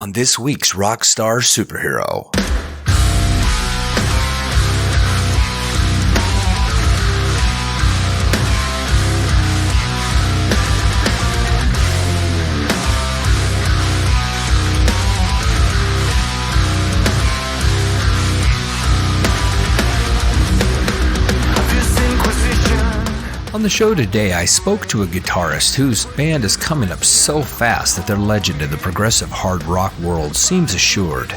on this week's Rockstar Superhero. On the show today, I spoke to a guitarist whose band is coming up so fast that their legend in the progressive hard rock world seems assured.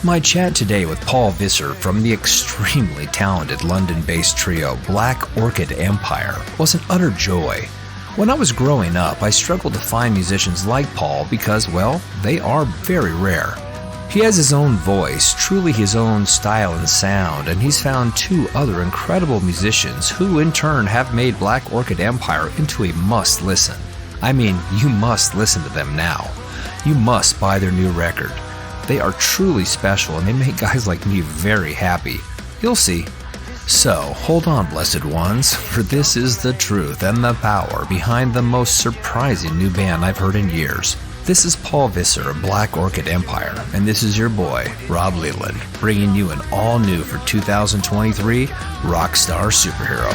My chat today with Paul Visser from the extremely talented London-based trio Black Orchid Empire was an utter joy. When I was growing up, I struggled to find musicians like Paul because, well, they are very rare. He has his own voice, truly his own style and sound, and he's found two other incredible musicians who in turn have made Black Orchid Empire into a must-listen. I mean, you must listen to them now. You must buy their new record. They are truly special and they make guys like me very happy. You'll see. So, hold on, blessed ones, for this is the truth and the power behind the most surprising new band I've heard in years. This is Paul Visser of Black Orchid Empire, and this is your boy, Rob Leland, bringing you an all-new for 2023 Rockstar Superhero.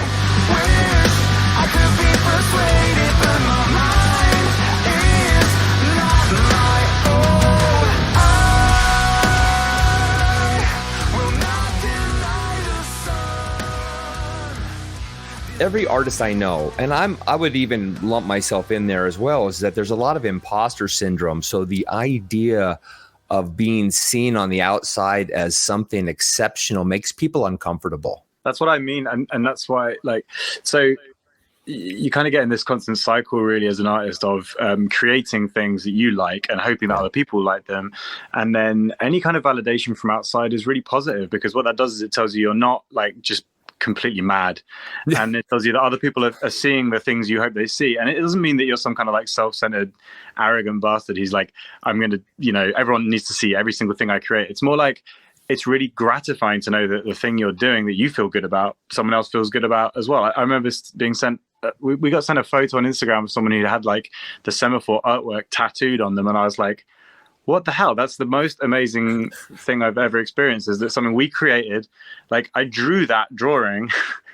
Every artist I know, and I would even lump myself in there as well, is that there's a lot of imposter syndrome. So the idea of being seen on the outside as something exceptional makes people uncomfortable. That's what I mean. And that's why, so you kind of get in this constant cycle really as an artist of creating things that you like and hoping that other people like them. And then any kind of validation from outside is really positive, because what that does is it tells you you're not just completely mad, and it tells you that other people are seeing the things you hope they see. And it doesn't mean that you're some kind of self-centered arrogant bastard. He's like, I'm going to, everyone needs to see every single thing I create. It's more like, it's really gratifying to know that the thing you're doing that you feel good about, someone else feels good about as well. I remember being sent, we got sent a photo on Instagram of someone who had the semaphore artwork tattooed on them. And I was like, what the hell? That's the most amazing thing I've ever experienced, is that something we created. I drew that drawing.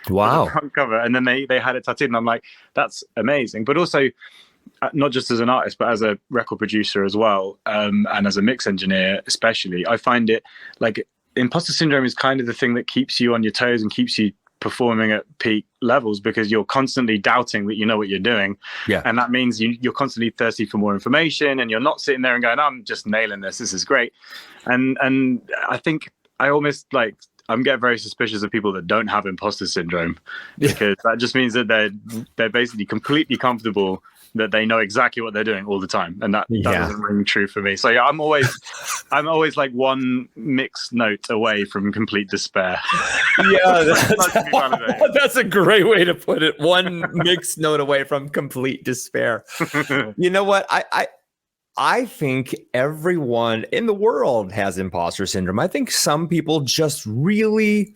Wow. On the front cover, and then they had it tattooed, and I'm like, that's amazing. But also, not just as an artist, but as a record producer as well, and as a mix engineer especially, I find it imposter syndrome is kind of the thing that keeps you on your toes and keeps you performing at peak levels, because you're constantly doubting that you know what you're doing. Yeah. And that means you're constantly thirsty for more information, and you're not sitting there and going, I'm just nailing this is great. And I think I almost I'm getting very suspicious of people that don't have imposter syndrome, because that just means that they're basically completely comfortable that they know exactly what they're doing all the time, and that doesn't ring true for me. So yeah, I'm always one mixed note away from complete despair. Yeah, that's a great way to put it. One mixed note away from complete despair. You know what? I think everyone in the world has imposter syndrome. I think some people just really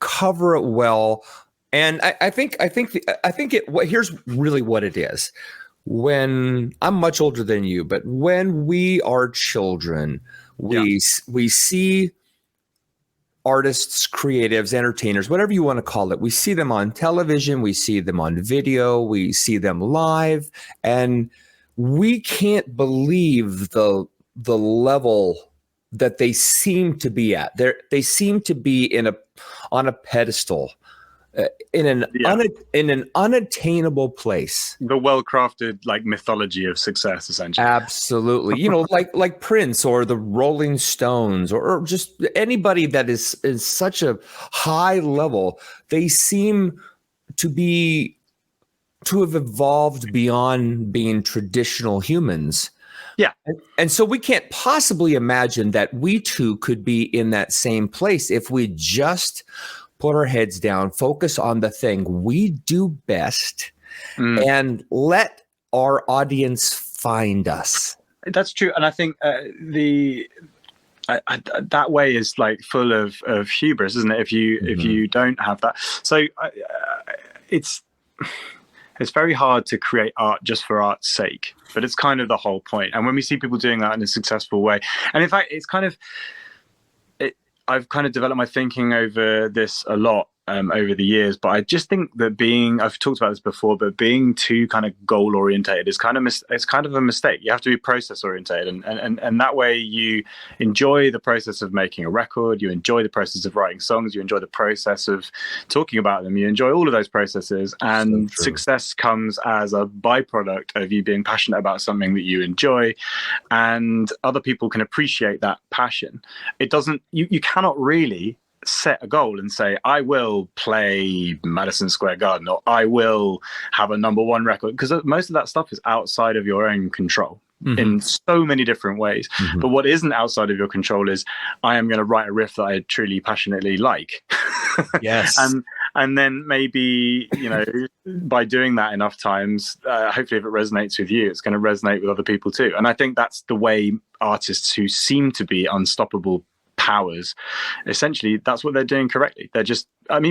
cover it well, and I think here's really what it is. When I'm much older than you, but when we are children, we see artists, creatives, entertainers, whatever you want to call it. We see them on television, we see them on video, we see them live, and we can't believe the level that they seem to be at. They seem to be on a pedestal. In an unattainable place. The well-crafted mythology of success, essentially. Absolutely. Like Prince or the Rolling Stones or just anybody that is such a high level. They seem to have evolved beyond being traditional humans. Yeah. And so we can't possibly imagine that we too could be in that same place if we just put our heads down, focus on the thing we do best, and let our audience find us. That's true. And I think that way is full of hubris, isn't it? If you don't have that. So it's it's very hard to create art just for art's sake, but it's kind of the whole point. And when we see people doing that in a successful way, and in fact, it's kind of, I've kind of developed my thinking over this a lot over the years, but I just think that I've talked about this before, but being too kind of goal orientated is it's kind of a mistake. You have to be process orientated, and that way you enjoy the process of making a record, you enjoy the process of writing songs, you enjoy the process of talking about them, you enjoy all of those processes, and success comes as a byproduct of you being passionate about something that you enjoy, and other people can appreciate that passion. It doesn't, you cannot really set a goal and say, I will play Madison Square Garden, or I will have a #1 record, because most of that stuff is outside of your own control in so many different ways. But what isn't outside of your control is, I am going to write a riff that I truly passionately like. Yes. And then maybe, by doing that enough times, hopefully if it resonates with you, it's going to resonate with other people too. And I think that's the way artists who seem to be unstoppable powers, essentially, that's what they're doing correctly. They're just,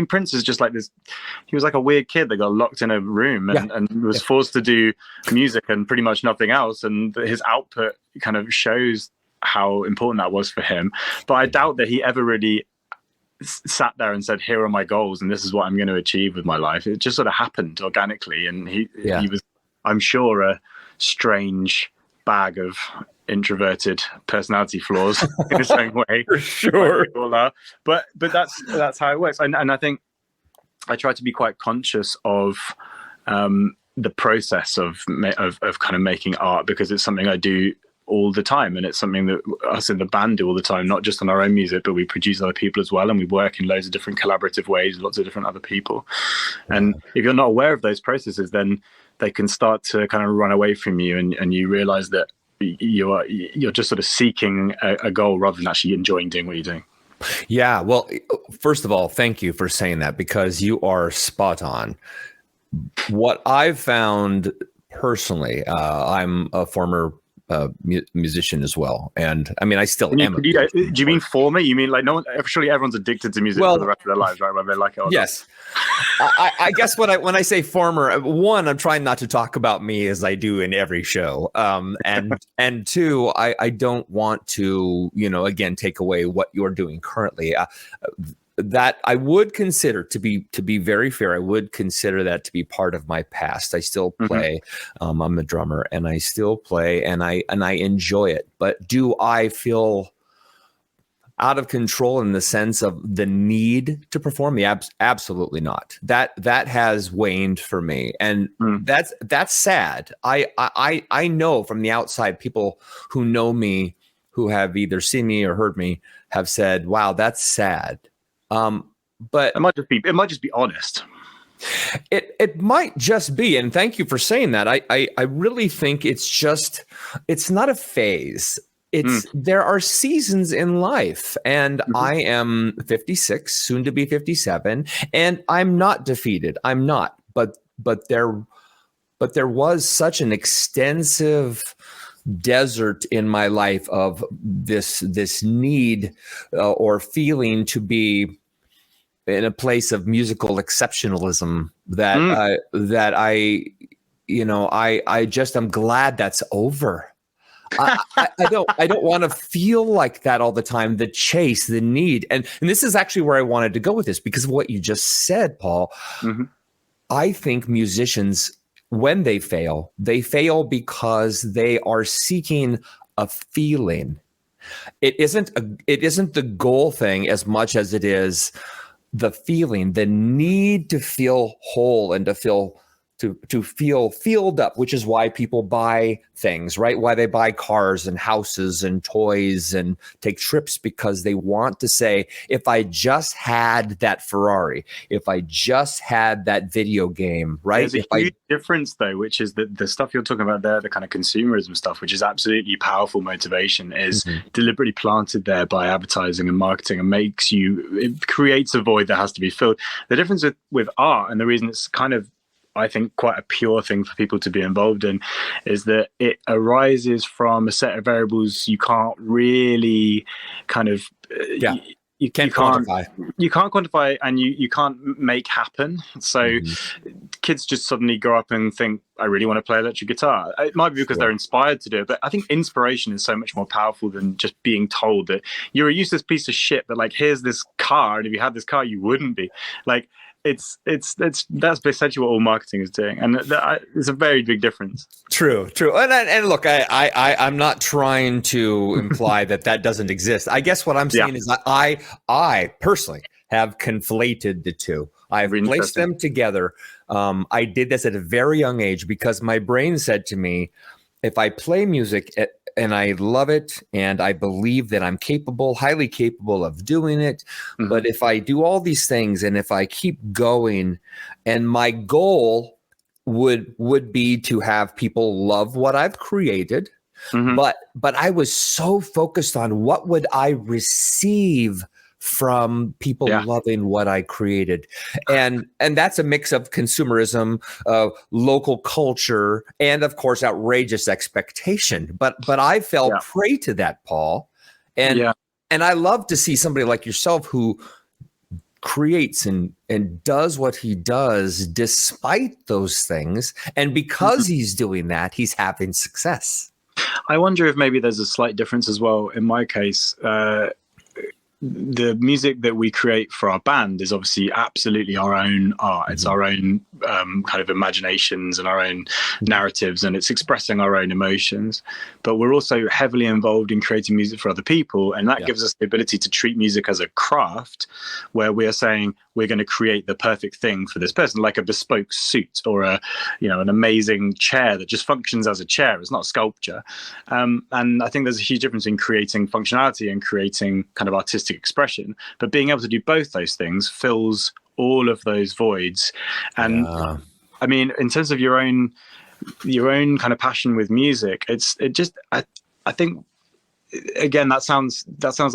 Prince is just like this, he was like a weird kid that got locked in a room and was forced to do music and pretty much nothing else, and his output kind of shows how important that was for him. But I doubt that he ever really sat there and said, here are my goals and this is what I'm going to achieve with my life. It just sort of happened organically, and he was, I'm sure, a strange bag of introverted personality flaws in his own way. For sure. But that's how it works. And I think I try to be quite conscious of the process of kind of making art, because it's something I do all the time, and it's something that us in the band do all the time, not just on our own music, but we produce other people as well, and we work in loads of different collaborative ways with lots of different other people. And if you're not aware of those processes, then they can start to kind of run away from you, and you realize that you're just sort of seeking a goal rather than actually enjoying doing what you're doing. Yeah. Well, first of all, thank you for saying that, because you are spot on. What I've found personally, I'm a former musician as well, and I still am. Do you mean former? You mean like no one? Surely everyone's addicted to music for the rest of their lives, right? Whether they like it or yes. I guess when I say former, one, I'm trying not to talk about me as I do in every show, and two, I don't want to again take away what you're doing currently. That I would consider to be very fair. I would consider that to be part of my past. I still play. I'm a drummer, and I still play, and I enjoy it. But do I feel out of control in the sense of the need to perform? Absolutely not. That has waned for me, and that's sad. I know from the outside, people who know me, who have either seen me or heard me, have said, "Wow, that's sad." But it might just be honest. It might just be, and thank you for saying that. I really think it's not a phase. There are seasons in life, and I am 56, soon to be 57, and I'm not defeated. I'm not, but there was such an extensive desert in my life of this need or feeling to be in a place of musical exceptionalism that I just am glad that's over. I don't want to feel like that all the time. The chase, the need, and this is actually where I wanted to go with this, because of what you just said, Paul. I think musicians, when they fail because they are seeking a feeling. It isn't the goal thing as much as it is the feeling, the need to feel whole and to feel filled up, which is why people buy things, right? Why they buy cars and houses and toys and take trips, because they want to say, if I just had that Ferrari, if I just had that video game, right? There's a huge difference though, which is that the stuff you're talking about there, the kind of consumerism stuff, which is absolutely powerful motivation, is deliberately planted there by advertising and marketing, and it creates a void that has to be filled. The difference with art, and the reason it's kind of, I think, quite a pure thing for people to be involved in, is that it arises from a set of variables you can't really kind of you can't quantify, and you can't make happen. So kids just suddenly grow up and think, I really want to play electric guitar. It might be because they're inspired to do it, but I think inspiration is so much more powerful than just being told that you're a useless piece of shit, but like, here's this car, and if you had this car, you wouldn't be. Like, that's essentially what all marketing is doing, and it's a very big difference. True. And look, I'm not trying to imply that doesn't exist. I guess what I'm saying is I personally have conflated the two. I've placed them together. I did this at a very young age because my brain said to me, if I play music and I love it and I believe that I'm highly capable of doing it, but if I do all these things and if I keep going, and my goal would be to have people love what I've created, but I was so focused on what would I receive from people loving what I created. And that's a mix of consumerism, local culture, and of course, outrageous expectation. But I fell prey to that, Paul. And I love to see somebody like yourself who creates and does what he does despite those things. And because he's doing that, he's having success. I wonder if maybe there's a slight difference as well. In my case, the music that we create for our band is obviously absolutely our own art. It's our own kind of imaginations and our own narratives, and it's expressing our own emotions. But we're also heavily involved in creating music for other people, and that gives us the ability to treat music as a craft, where we are saying we're going to create the perfect thing for this person, like a bespoke suit or an amazing chair that just functions as a chair. It's not a sculpture. And I think there's a huge difference in creating functionality and creating kind of artistic expression, but being able to do both those things fills all of those voids. And I mean, in terms of your own kind of passion with music, I think again, that sounds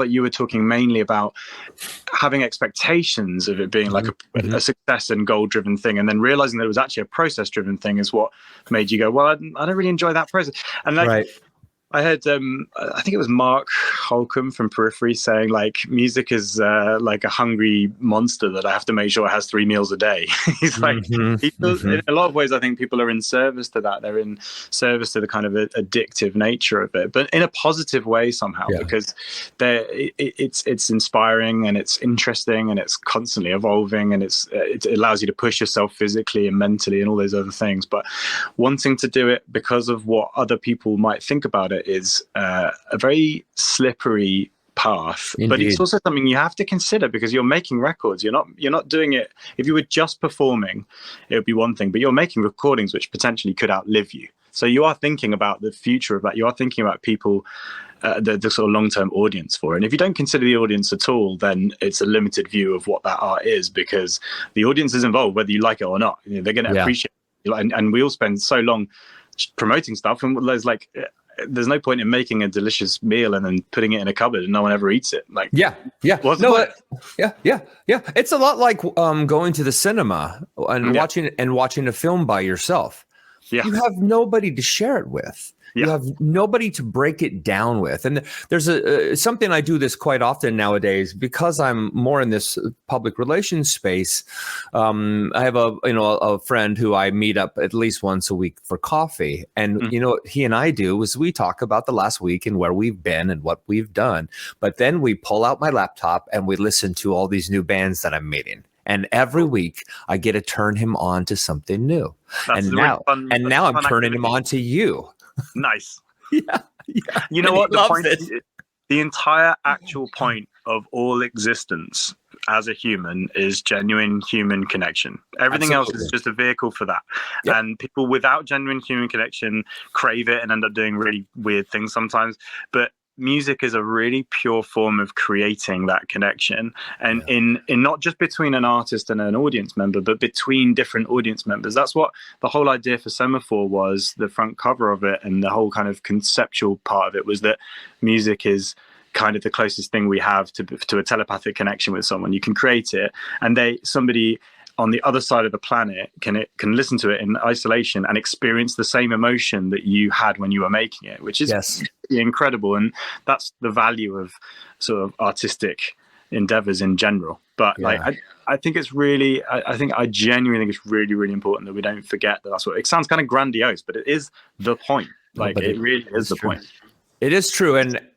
like you were talking mainly about having expectations of it being like a success and goal driven thing, and then realizing that it was actually a process driven thing is what made you go, well, I don't really enjoy that process. And like, I heard, I think it was Mark Holcomb from Periphery saying, like, music is like a hungry monster that I have to make sure it has 3 meals a day. He's like, he feels, in a lot of ways, I think people are in service to that. They're in service to the kind of addictive nature of it, but in a positive way somehow, because it's inspiring and it's interesting and it's constantly evolving, and it allows you to push yourself physically and mentally and all those other things. But wanting to do it because of what other people might think about it is a very slippery path. Indeed. But it's also something you have to consider, because you're making records. You're not doing it. If you were just performing, it would be one thing, but you're making recordings which potentially could outlive you. So you are thinking about the future of that. You are thinking about people, the sort of long-term audience for it. And if you don't consider the audience at all, then it's a limited view of what that art is, because the audience is involved whether you like it or not. You know, they're going to appreciate it. And we all spend so long promoting stuff, and there's no point in making a delicious meal and then putting it in a cupboard and no one ever eats it. Like, it's a lot like going to the cinema and watching a film by yourself. You have nobody to share it with. You have nobody to break it down with. And there's something I do this quite often nowadays, because I'm more in this public relations space. I have a friend who I meet up at least once a week for coffee. And you know what he and I do is we talk about the last week and where we've been and what we've done. But then we pull out my laptop and we listen to all these new bands that I'm meeting. And every week I get to turn him on to something new. And now I'm turning him on to you. Nice. You know what? The entire actual point of all existence as a human is genuine human connection. Everything else is just a vehicle for that. And people without genuine human connection crave it and end up doing really weird things sometimes. But music is a really pure form of creating that connection, and in not just between an artist and an audience member, but between different audience members. That's what the whole idea for Semaphore was. The front cover of it and the whole kind of conceptual part of it was that music is kind of the closest thing we have to a telepathic connection with someone. You can create it, and somebody on the other side of the planet can listen to it in isolation and experience the same emotion that you had when you were making it, which is incredible. And that's the value of sort of artistic endeavors in general. But like I think it's really, I genuinely think it's really, really important that we don't forget that that's what it sounds kind of grandiose, but it is the point. Like it really is the point. It is true.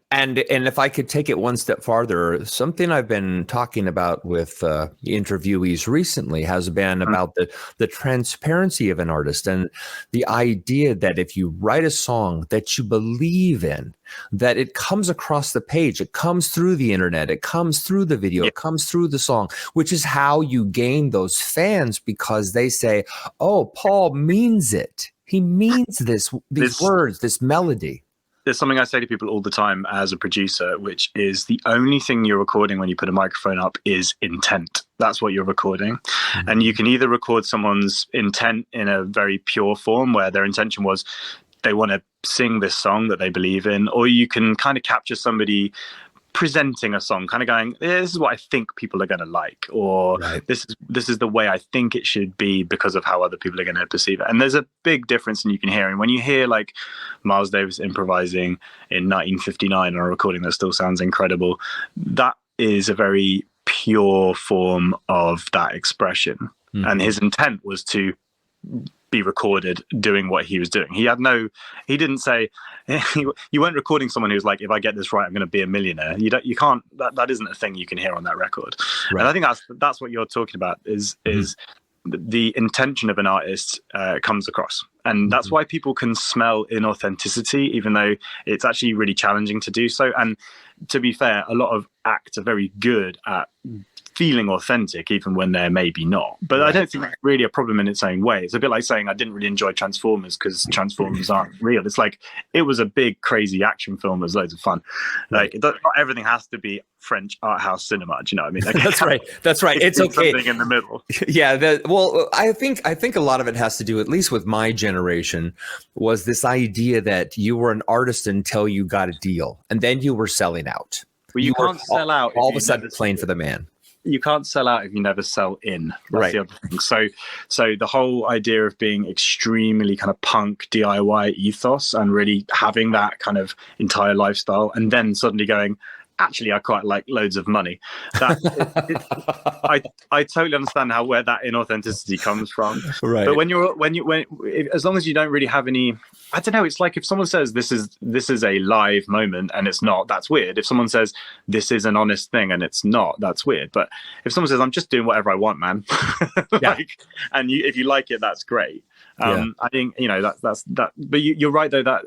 And if I could take it one step farther, something I've been talking about with interviewees recently has been about the transparency of an artist and the idea that if you write a song that you believe in, that it comes across the page, it comes through the internet, it comes through the video, it comes through the song, which is how you gain those fans, because they say, oh, Paul means it. He means these words, this melody. There's something I say to people all the time as a producer, which is the only thing you're recording when you put a microphone up is intent. That's what you're recording. Mm-hmm. And you can either record someone's intent in a very pure form where their intention was they want to sing this song that they believe in, or you can kind of capture somebody presenting a song, kind of going, this is what I think people are going to like, or this is the way I think it should be because of how other people are going to perceive it. And there's a big difference, and you can hear. And when you hear like Miles Davis improvising in 1959 on a recording that still sounds incredible, that is a very pure form of that expression. Mm-hmm. And his intent was to be recorded doing what he was doing. He didn't say, you weren't recording someone who's like, if I get this right, I'm going to be a millionaire. You can't, that isn't a thing you can hear on that record. Right. And I think that's what you're talking about is the intention of an artist comes across. And that's why people can smell inauthenticity, even though it's actually really challenging to do so. And to be fair, a lot of acts are very good at feeling authentic, even when they're maybe not. But I don't think that's really a problem in its own way. It's a bit like saying I didn't really enjoy Transformers because Transformers aren't real. It's like, it was a big, crazy action film. It was loads of fun. Like, not everything has to be French art house cinema. Do you know what I mean? Like, That's right. It's okay. Something in the middle. Yeah. Well, I think a lot of it has to do, at least with my generation, was this idea that you were an artist until you got a deal, and then you were selling out. Well, you can't sell out all of a sudden playing for the man. You can't sell out if you never sell in. That's the other thing. So the whole idea of being extremely kind of punk DIY ethos and really having that kind of entire lifestyle, and then suddenly going, actually, I quite like loads of money. I totally understand where that inauthenticity comes from. Right. But when as long as you don't really have any, I don't know. It's like if someone says this is a live moment and it's not, that's weird. If someone says this is an honest thing and it's not, that's weird. But if someone says I'm just doing whatever I want, man, and if you like it, that's great. I think that's that. But you're right though, that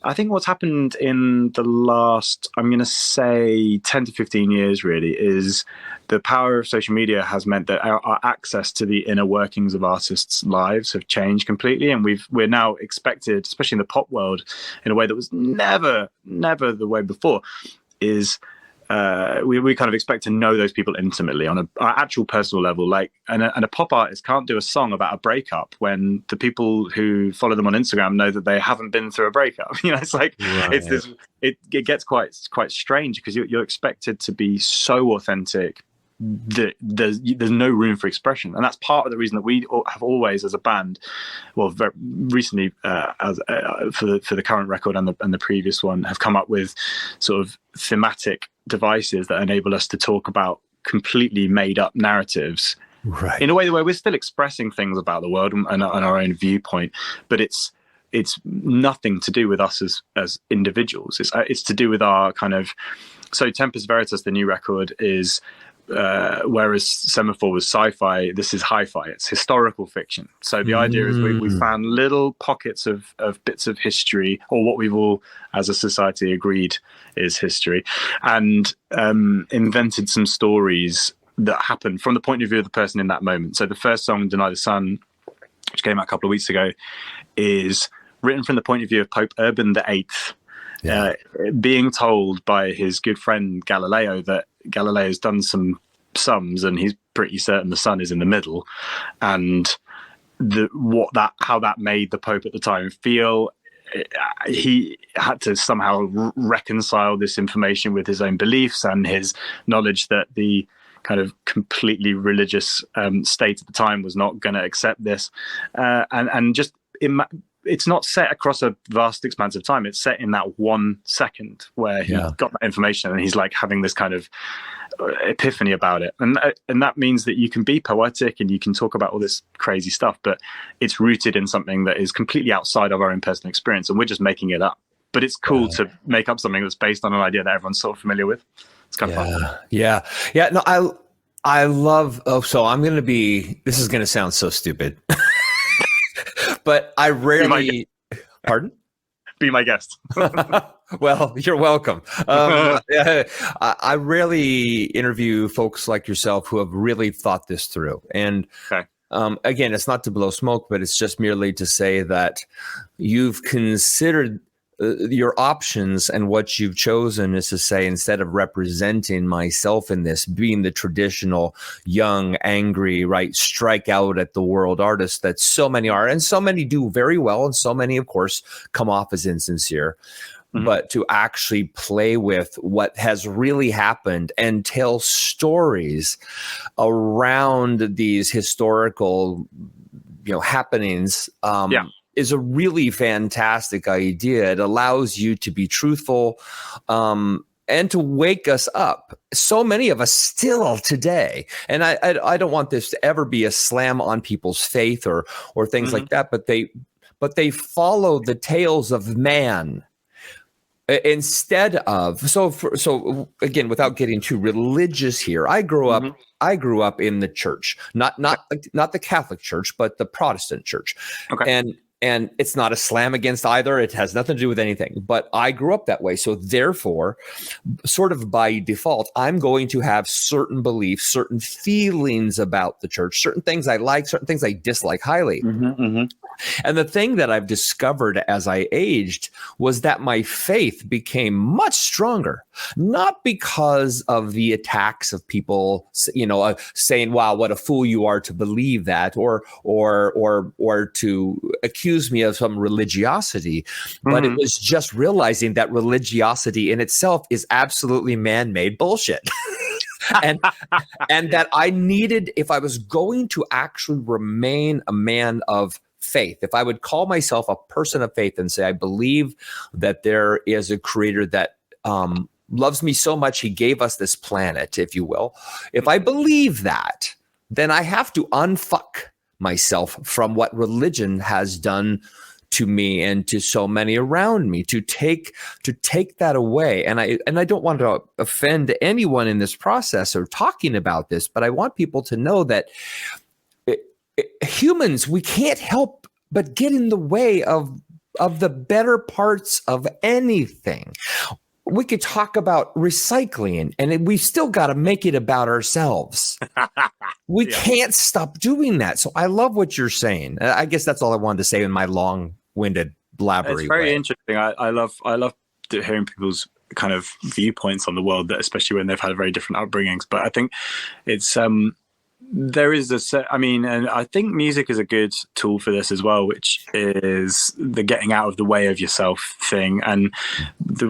I think what's happened in the last, I'm going to say 10 to 15 years really, is the power of social media has meant that our access to the inner workings of artists' lives have changed completely, and we're now expected, especially in the pop world, in a way that was never the way before, is we kind of expect to know those people intimately on an actual personal level. Like, and a pop artist can't do a song about a breakup when the people who follow them on Instagram know that they haven't been through a breakup. It's like, it's this. It gets quite strange because you're expected to be so authentic that there's no room for expression, and that's part of the reason that we have always, as a band, well, very recently for the current record and the previous one, have come up with sort of thematic devices that enable us to talk about completely made up narratives, in a way where we're still expressing things about the world and our own viewpoint, but it's nothing to do with us as individuals. It's to do with our kind of, so Tempus Veritas, the new record, is whereas Semaphore was sci-fi, this is hi-fi. It's historical fiction. So the idea is we found little pockets of bits of history, or what we've all as a society agreed is history, and invented some stories that happened from the point of view of the person in that moment. So the first song, Deny the Sun, which came out a couple of weeks ago, is written from the point of view of Pope Urban VIII, being told by his good friend Galileo that Galileo's done some sums and he's pretty certain the sun is in the middle, and how that made the Pope at the time feel. He had to somehow reconcile this information with his own beliefs and his knowledge that the kind of completely religious state at the time was not going to accept this, and just it's not set across a vast expanse of time. It's set in that 1 second where he got that information, and he's like having this kind of epiphany about it, and that means that you can be poetic and you can talk about all this crazy stuff, but it's rooted in something that is completely outside of our own personal experience, and we're just making it up. But it's cool to make up something that's based on an idea that everyone's sort of familiar with. It's kind of fun. Yeah. No, I love. Oh, so I'm going to be. This is going to sound so stupid, but I rarely. Pardon? Be my guest. Well, you're welcome. I rarely interview folks like yourself who have really thought this through. And again, it's not to blow smoke, but it's just merely to say that you've considered your options, and what you've chosen is to say, instead of representing myself in this, being the traditional young, angry, right, strike out at the world artist that so many are, and so many do very well, and so many, of course, come off as insincere. But to actually play with what has really happened and tell stories around these historical, happenings, is a really fantastic idea. It allows you to be truthful, and to wake us up. So many of us still today, and I don't want this to ever be a slam on people's faith or things like that, but they follow the tales of man. Instead of so again, without getting too religious here, I grew up in the church, not the Catholic Church, but the Protestant church. Okay. And it's not a slam against either. It has nothing to do with anything, but I grew up that way. So therefore, sort of by default, I'm going to have certain beliefs, certain feelings about the church, certain things I like, certain things I dislike highly. And the thing that I've discovered as I aged was that my faith became much stronger, not because of the attacks of people, saying, "Wow, what a fool you are to believe that," or to accuse me of some religiosity, but it was just realizing that religiosity in itself is absolutely man-made bullshit. and that I needed, if I was going to actually remain a man of faith, if I would call myself a person of faith and say, I believe that there is a creator that loves me so much, he gave us this planet, if you will. If I believe that, then I have to unfuck myself from what religion has done to me and to so many around me, to take that away. And I don't want to offend anyone in this process or talking about this, but I want people to know that humans, we can't help but get in the way of the better parts of anything. We could talk about recycling, and we still got to make it about ourselves. We can't stop doing that. So I love what you're saying. I guess that's all I wanted to say in my long-winded blabbery. It's very interesting. I love hearing people's kind of viewpoints on the world, that especially when they've had very different upbringings. But I think it's there is and I think music is a good tool for this as well, which is the getting out of the way of yourself thing. And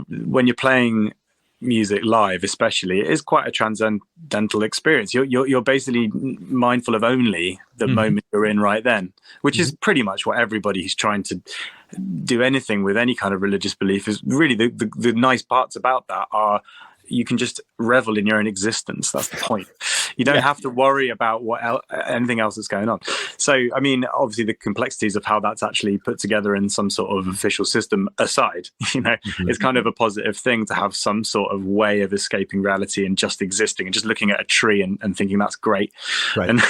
when you're playing music live, especially, it is quite a transcendental experience. You're basically mindful of only the moment you're in right then, which is pretty much what everybody who's trying to do anything with any kind of religious belief is. Really, the nice parts about that are you can just revel in your own existence. That's the point. You don't have to worry about anything else that's going on. So, I mean, obviously the complexities of how that's actually put together in some sort of official system aside, it's kind of a positive thing to have some sort of way of escaping reality and just existing and just looking at a tree and thinking that's great. Right. And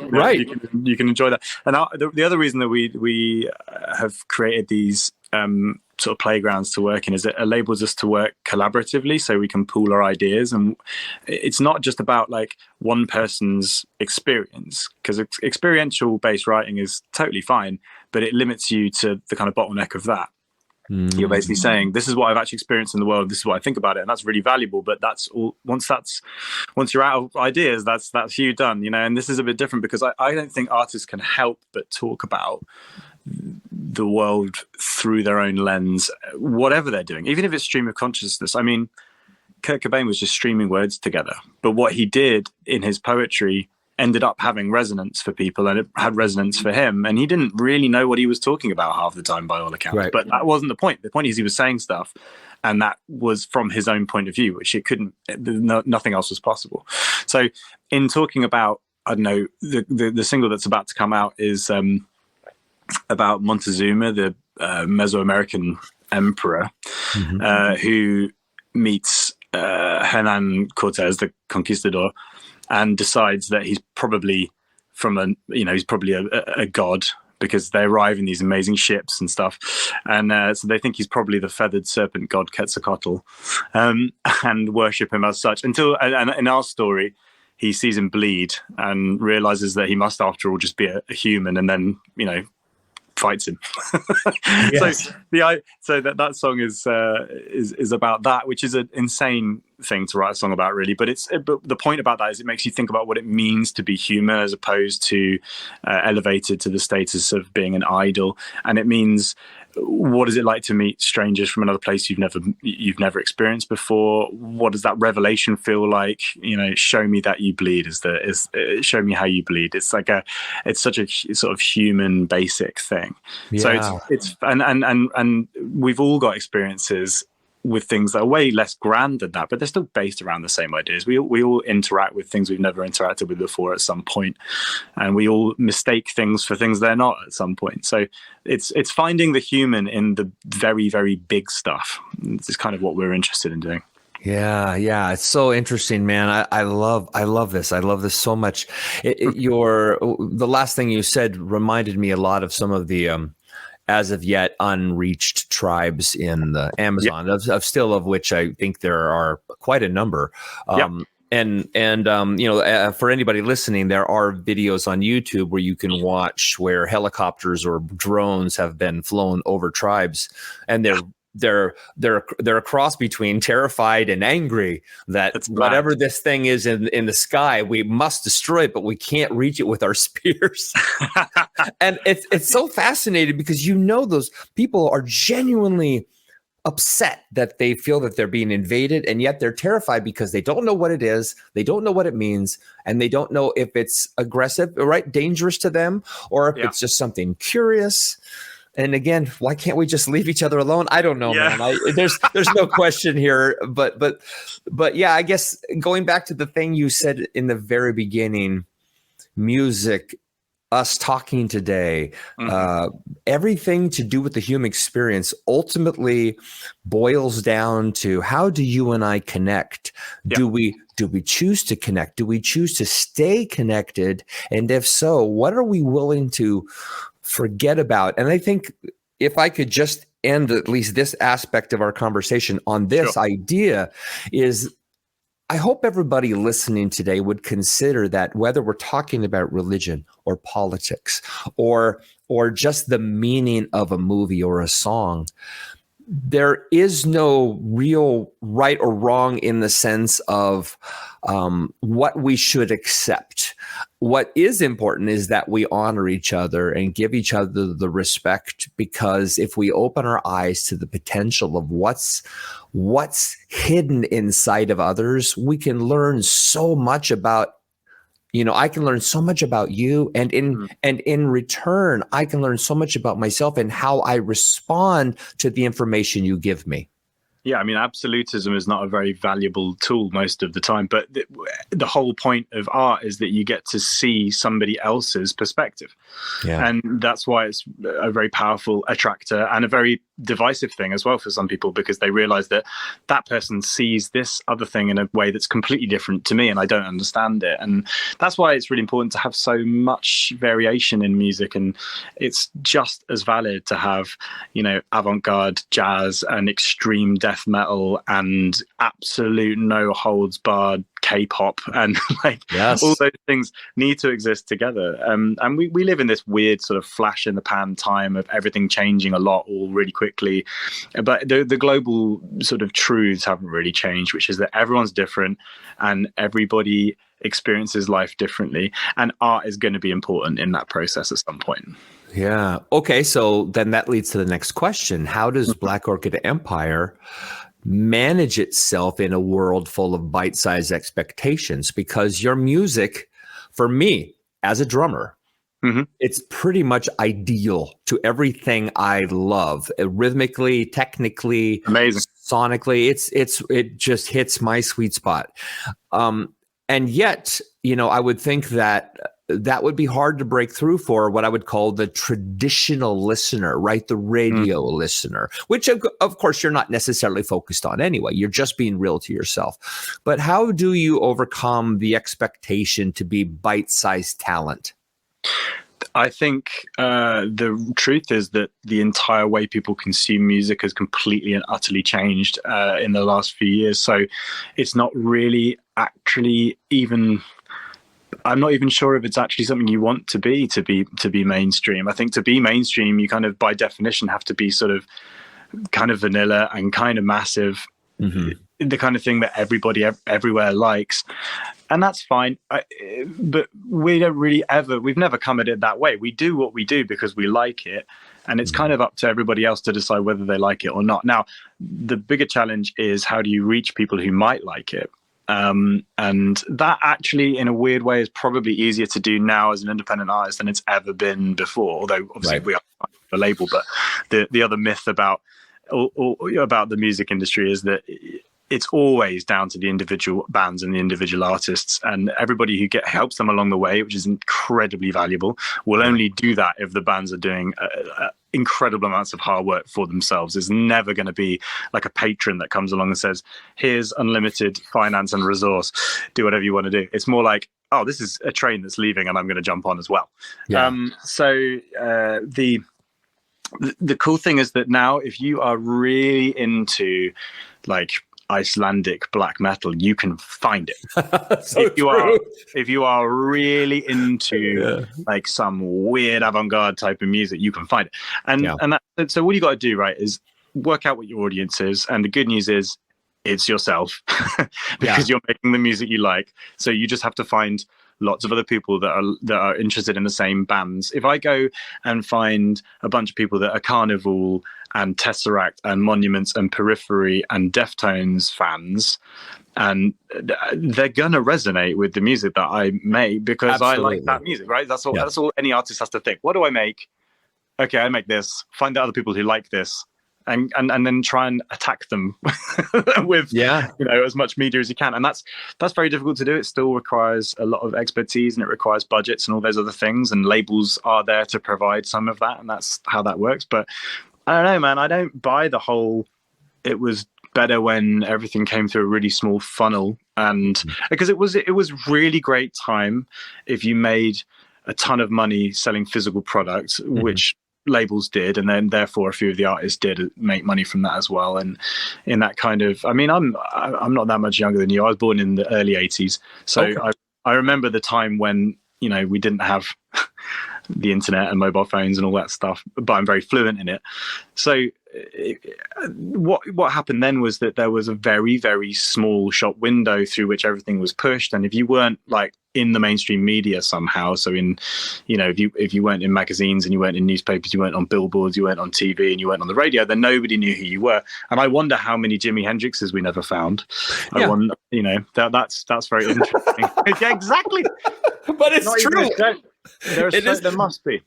right. You can enjoy that. And the other reason that we have created these sort of playgrounds to work in is it enables us to work collaboratively, so we can pool our ideas. And it's not just about like one person's experience, because experiential based writing is totally fine, but it limits you to the kind of bottleneck of that. You're basically saying, this is what I've actually experienced in the world, this is what I think about it, and that's really valuable. But that's all. Once you're out of ideas, that's you done. And this is a bit different, because I don't think artists can help but talk about the world through their own lens, whatever they're doing, even if it's stream of consciousness. I mean, Kurt Cobain was just streaming words together, but what he did in his poetry ended up having resonance for people, and it had resonance for him, and he didn't really know what he was talking about half the time by all accounts. Right. But that wasn't the point. The point is he was saying stuff, and that was from his own point of view, which nothing else was possible. So in talking about, I don't know, the single that's about to come out is about Montezuma, the Mesoamerican emperor, who meets Hernan Cortez, the conquistador, and decides that he's probably a god, because they arrive in these amazing ships and stuff, and so they think he's probably the feathered serpent god Quetzalcoatl, and worship him as such. Until, and in our story, he sees him bleed and realizes that he must, after all, just be a human, and then fights him. Yes. So that song is about that, which is an insane thing to write a song about, really. But the point about that is it makes you think about what it means to be human, as opposed to elevated to the status of being an idol. And it means, what is it like to meet strangers from another place you've never experienced before? What does that revelation feel like? Show me that you bleed. Show me how you bleed. It's like it's such a sort of human basic thing. Yeah. So it's and we've all got experiences with things that are way less grand than that, but they're still based around the same ideas. We all interact with things we've never interacted with before at some point, and we all mistake things for things they're not at some point. So it's finding the human in the very, very big stuff. It's kind of what we're interested in doing. Yeah. It's so interesting, man. I love this. I love this so much. The last thing you said reminded me a lot of some of the as of yet unreached tribes in the Amazon, of which I think there are quite a number. And for anybody listening, there are videos on YouTube where you can watch where helicopters or drones have been flown over tribes, and they're a cross between terrified and angry that whatever this thing is in the sky, we must destroy it, but we can't reach it with our spears. And it's so fascinating, because those people are genuinely upset that they feel that they're being invaded, and yet they're terrified because they don't know what it is, they don't know what it means, and they don't know if it's aggressive, right, dangerous to them, or if it's just something curious. And again, why can't we just leave each other alone? I don't know, man. There's no question here, but yeah, I guess going back to the thing you said in the very beginning, music, us talking today, everything to do with the human experience ultimately boils down to, how do you and I connect? Do we choose to connect? Do we choose to stay connected? And if so, what are we willing to forget about? And I think if I could just end at least this aspect of our conversation on this idea, is I hope everybody listening today would consider that whether we're talking about religion or politics or just the meaning of a movie or a song, there is no real right or wrong in the sense of what we should accept. What is important is that we honor each other and give each other the respect, because if we open our eyes to the potential of what's hidden inside of others, we can learn so much about, I can learn so much about you, and in return, I can learn so much about myself and how I respond to the information you give me. Yeah, I mean, absolutism is not a very valuable tool most of the time, but the whole point of art is that you get to see somebody else's perspective. Yeah. And that's why it's a very powerful attractor and a very divisive thing as well for some people, because they realize that that person sees this other thing in a way that's completely different to me, and I don't understand it. And that's why it's really important to have so much variation in music. And it's just as valid to have, avant-garde jazz and extreme death metal and absolute no holds barred K-pop, and all those things need to exist together. And we live in this weird sort of flash in the pan time of everything changing a lot all really quickly. But the global sort of truths haven't really changed, which is that everyone's different and everybody experiences life differently. And art is going to be important in that process at some point. Yeah. Okay. So then that leads to the next question. How does Black Orchid Empire manage itself in a world full of bite-sized expectations? Because your music For me, as a drummer, it's pretty much ideal to everything I love, rhythmically, technically, amazing, sonically. It just hits my sweet spot. And yet, I would think that would be hard to break through for what I would call the traditional listener, right? The radio listener, which of course you're not necessarily focused on anyway. You're just being real to yourself. But how do you overcome the expectation to be bite-sized talent? I think the truth is that the entire way people consume music has completely and utterly changed in the last few years. So it's not really actually even, I'm not even sure if it's actually something you want to be mainstream. I think to be mainstream, you kind of by definition have to be sort of kind of vanilla and kind of massive, the kind of thing that everybody everywhere likes. And that's fine. But we don't really we've never come at it that way. We do what we do because we like it. And it's kind of up to everybody else to decide whether they like it or not. Now, the bigger challenge is how do you reach people who might like it? And that actually, in a weird way, is probably easier to do now as an independent artist than it's ever been before. Although, obviously, we are a label. But the other myth about the music industry is that it's always down to the individual bands and the individual artists, and everybody who helps them along the way, which is incredibly valuable, will only do that if the bands are doing incredible amounts of hard work for themselves. There's never going to be like a patron that comes along and says, here's unlimited finance and resource, do whatever you want to do. It's more like, oh, this is a train that's leaving and I'm going to jump on as well. The cool thing is that now if you are really into like Icelandic black metal, you can find it. If you are really into like some weird avant-garde type of music, you can find it. And so what you got to do, right, is work out what your audience is. And the good news is it's yourself because you're making the music you like. So you just have to find lots of other people that are interested in the same bands. If I go and find a bunch of people that are Carnival and Tesseract and Monuments and Periphery and Deftones fans, and they're gonna resonate with the music that I make because I like that music, right? That's all any artist has to think. What do I make? Okay, I make this. Find out other people who like this. And then try and attack them with as much media as you can, and that's very difficult to do. It still requires a lot of expertise, and it requires budgets and all those other things. And labels are there to provide some of that, and that's how that works. But I don't know, man. I don't buy the whole. It was better when everything came through a really small funnel, and because it was really great time if you made a ton of money selling physical products, which labels did, and then therefore a few of the artists did make money from that as well. And in that kind of, I mean, I'm not that much younger than you. I was born in the early 80s, so I remember the time when we didn't have the internet and mobile phones and all that stuff, but I'm very fluent in it. So what happened then was that there was a very, very small shop window through which everything was pushed, and if you weren't like in the mainstream media somehow, so in if you weren't in magazines and you weren't in newspapers, you weren't on billboards, you weren't on TV, and you weren't on the radio, then nobody knew who you were. And I wonder how many Jimi Hendrixes we never found. I wonder, that's very interesting. Yeah, exactly. But it's true. There must be.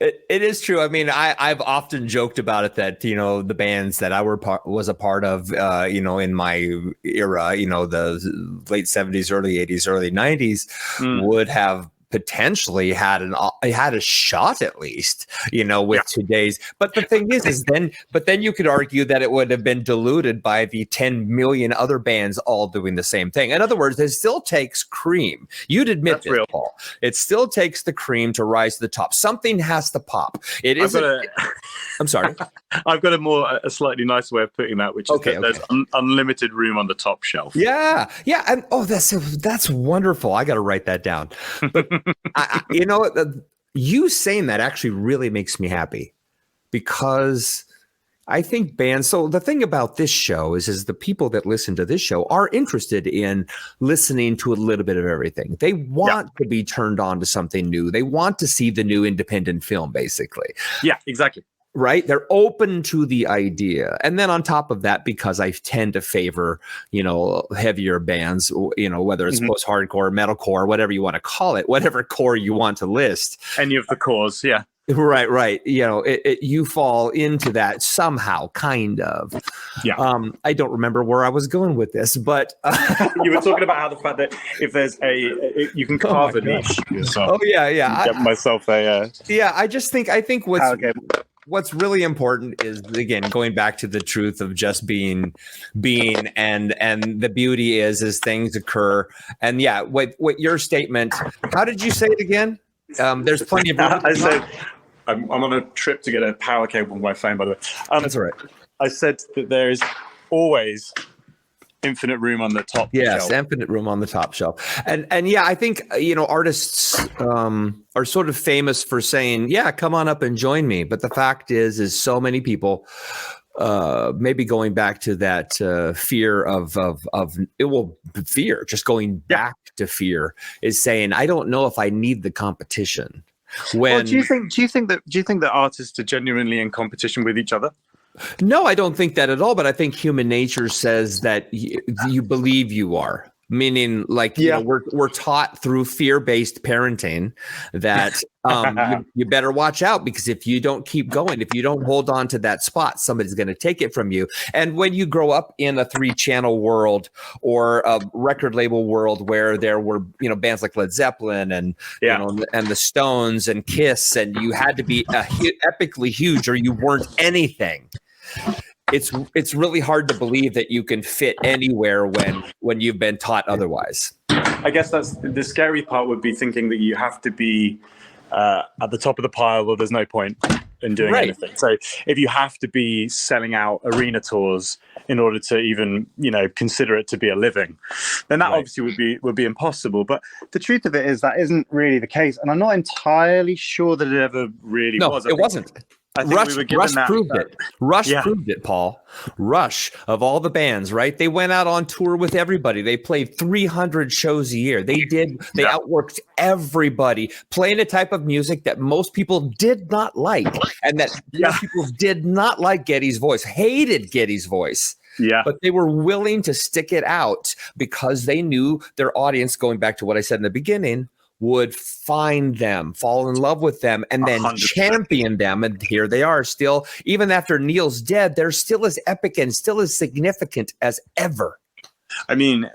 It is true. I mean, I've often joked about it that, the bands that I was a part of, in my era, the late 70s, early 80s, early 90s would have potentially had a shot at least, with today's. But the thing is then you could argue that it would have been diluted by the 10 million other bands all doing the same thing. In other words, it still takes cream. You'd admit this, real, Paul. It still takes the cream to rise to the top. Something has to pop. It isn't. I'm sorry. I've got a slightly nicer way of putting that, which is there's unlimited room on the top shelf. Yeah. And that's wonderful. I got to write that down. But you saying that actually really makes me happy, because I think bands. So the thing about this show is the people that listen to this show are interested in listening to a little bit of everything. They want to be turned on to something new. They want to see the new independent film, basically. Yeah, exactly. Right. They're open to the idea. And then on top of that, because I tend to favor, heavier bands, whether it's post-hardcore, metalcore, whatever you want to call it, whatever core you want to list. Any of the cores. Yeah. Right. You fall into that somehow, kind of. Yeah. I don't remember where I was going with this, but you were talking about how the fact that if there's you can carve a niche yourself. Oh yeah. Get myself a. Yeah, I think what's really important is, again, going back to the truth of just being, and the beauty is things occur. And yeah, what your statement? How did you say it again? There's plenty of. I said, I'm on a trip to get a power cable on my phone, by the way. That's all right. I said that there is always infinite room on the top yes, shelf. Infinite room on the top shelf. And yeah, I think, artists are sort of famous for saying, yeah, come on up and join me. But the fact is so many people, maybe going back to that fear fear, just going back to fear, is saying, I don't know if I need the competition. Do you think that artists are genuinely in competition with each other? No, I don't think that at all. But I think human nature says that you believe you are. Meaning, like, we're taught through fear-based parenting that you better watch out, because if you don't keep going, if you don't hold on to that spot, somebody's going to take it from you. And when you grow up in a 3-channel world or a record label world where there were, bands like Led Zeppelin and and the Stones and Kiss, and you had to be epically huge or you weren't anything. It's really hard to believe that you can fit anywhere when you've been taught otherwise. I guess that's the scary part, would be thinking that you have to be at the top of the pile or there's no point in doing anything. So if you have to be selling out arena tours in order to even, consider it to be a living, then that obviously would be impossible. But the truth of it is that isn't really the case. And I'm not entirely sure that it ever really was. It wasn't. Rush proved it. Rush proved it, Paul. Rush, of all the bands, right? They went out on tour with everybody. They played 300 shows a year. They outworked everybody, playing a type of music that most people did not like, and that most people did not like Geddy's voice, hated Geddy's voice. Yeah. But they were willing to stick it out because they knew their audience, going back to what I said in the beginning, would find them, fall in love with them, and then 100%. Champion them. And here they are still, even after Neil's dead, they're still as epic and still as significant as ever. I mean,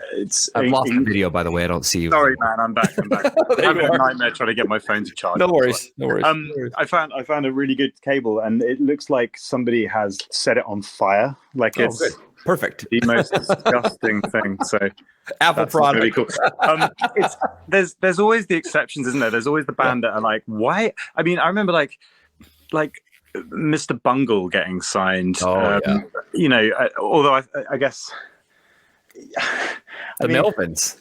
I've lost the video, by the way. I don't see you. Sorry, man. I'm back. I'm having a nightmare trying to get my phone to charge. No worries. I found a really good cable, and it looks like somebody has set it on fire. Like it's good. Perfect. The most disgusting thing. So Apple product. Really cool. There's always the exceptions, isn't there? There's always the band that are like, why? I mean, I remember like Mr. Bungle getting signed. Although I guess the Melvins.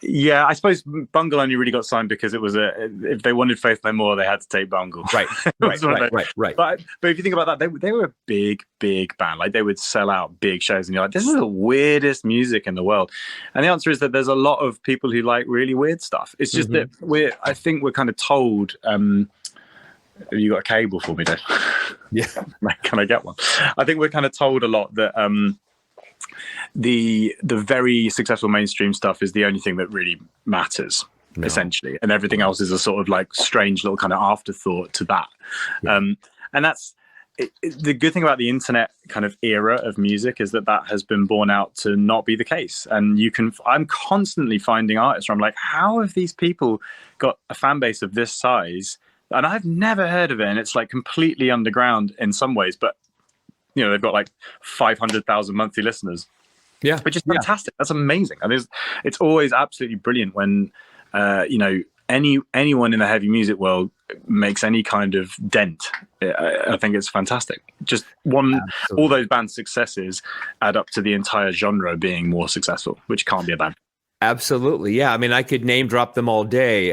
Yeah, I suppose Bungle only really got signed because it was if they wanted Faith No More, they had to take Bungle. Right. But if you think about that, they were a big band. Like, they would sell out big shows, and you're like, this is the weirdest music in the world. And the answer is that there's a lot of people who like really weird stuff. It's just that I think we're kind of told. Have you got a cable for me, Dave? Yeah. Can I get one? I think we're kind of told a lot that the very successful mainstream stuff is the only thing that really matters, essentially, and everything else is a sort of like strange little kind of afterthought to that. And that's the good thing about the internet kind of era of music, is that has been borne out to not be the case. And I'm constantly finding artists where I'm like, how have these people got a fan base of this size? And I've never heard of it, and it's like completely underground in some ways, but they've got like 500,000 monthly listeners. Yeah, which is fantastic. That's amazing. And it's always absolutely brilliant when anyone in the heavy music world makes any kind of dent. I think it's fantastic. Just all those band successes add up to the entire genre being more successful, which can't be a bad. Absolutely. Yeah. I mean, I could name drop them all day.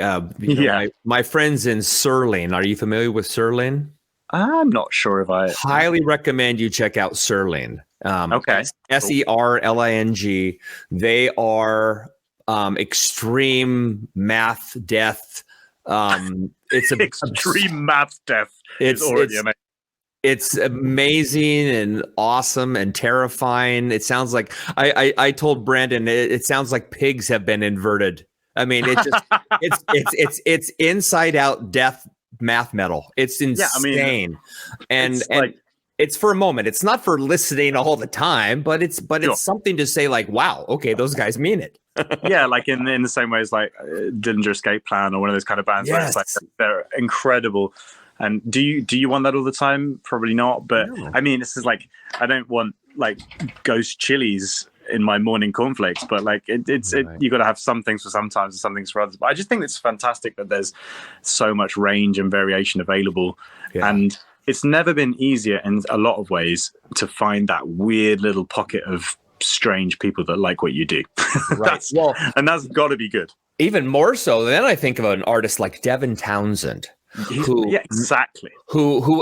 My friends in Serling. Are you familiar with Serling? I'm not sure if I highly recommend you check out Serling. Okay. Serling. They are extreme math death. It's extreme math death. It's already amazing. It's amazing and awesome and terrifying. It sounds like I told Brandon it sounds like pigs have been inverted. I mean, it's inside out death math metal. It's insane. And it's for a moment. It's not for listening all the time, but it's something to say like, wow, okay, those guys mean it. Yeah, like in the same way as like Dillinger Escape Plan or one of those kind of bands where it's like they're incredible. And do you want that all the time? Probably not. But no. I mean, this is like, I don't want like Ghost Chilies in my morning cornflakes, but like you got to have some things for sometimes and some things for others. But I just think it's fantastic that there's so much range and variation available. Yeah. And it's never been easier in a lot of ways to find that weird little pocket of strange people that like what you do. Right. And that's got to be good. Even more so, then I think of an artist like Devin Townsend. Who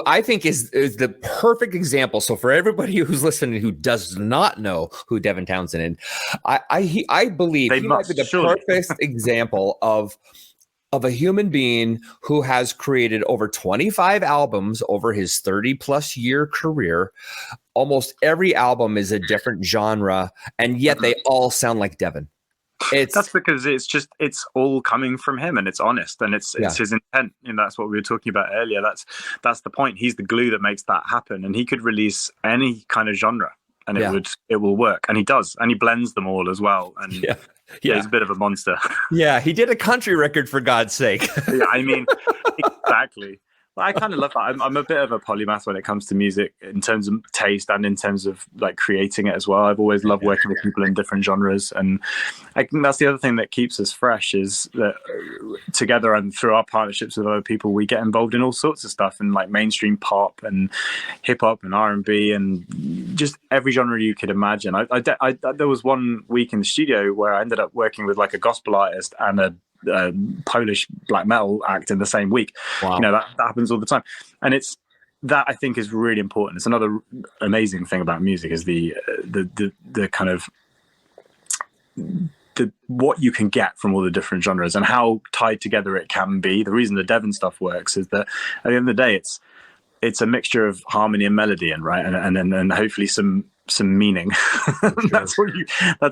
I think is the perfect example. So for everybody who's listening who does not know who Devin Townsend is, I believe he might be the perfect example of a human being who has created over 25 albums over his 30 plus year career. Almost every album is a different genre, and yet they all sound like Devin. That's because it's all coming from him, and it's honest, and it's his intent, and that's what we were talking about earlier. That's the point. He's the glue that makes that happen, and he could release any kind of genre, and it will work, and he does, and he blends them all as well. And he's a bit of a monster. Yeah, he did a country record, for God's sake. Yeah, I mean, exactly. Well, I kind of love that. I'm a bit of a polymath when it comes to music in terms of taste and in terms of like creating it as well. I've always loved working with people in different genres. And I think that's the other thing that keeps us fresh is that together and through our partnerships with other people, we get involved in all sorts of stuff and like mainstream pop and hip hop and R&B and just every genre you could imagine. There was one week in the studio where I ended up working with like a gospel artist and a Polish black metal act in the same week. Wow. You know, that happens all the time, and it's that I think is really important. It's another amazing thing about music is the kind of what you can get from all the different genres and how tied together it can be. The reason the Devin stuff works is that at the end of the day, it's a mixture of harmony and melody, and right, and hopefully some meaning. That's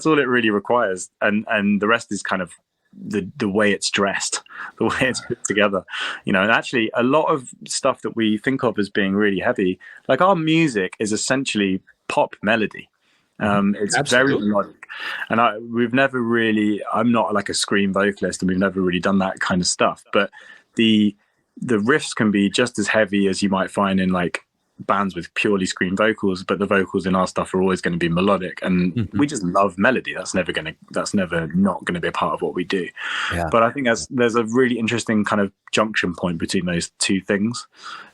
all it really requires, and the rest is kind of the way it's dressed, the way it's put together, you know. And actually a lot of stuff that we think of as being really heavy, like our music is essentially pop melody. It's Absolutely. Very melodic, and I'm not like a scream vocalist, and we've never really done that kind of stuff, but the riffs can be just as heavy as you might find in like bands with purely scream vocals, but the vocals in our stuff are always going to be melodic, and we just love melody. That's never not going to be a part of what we do. But I think there's a really interesting kind of junction point between those two things,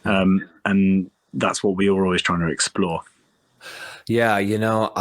and that's what we are always trying to explore. Yeah, you know,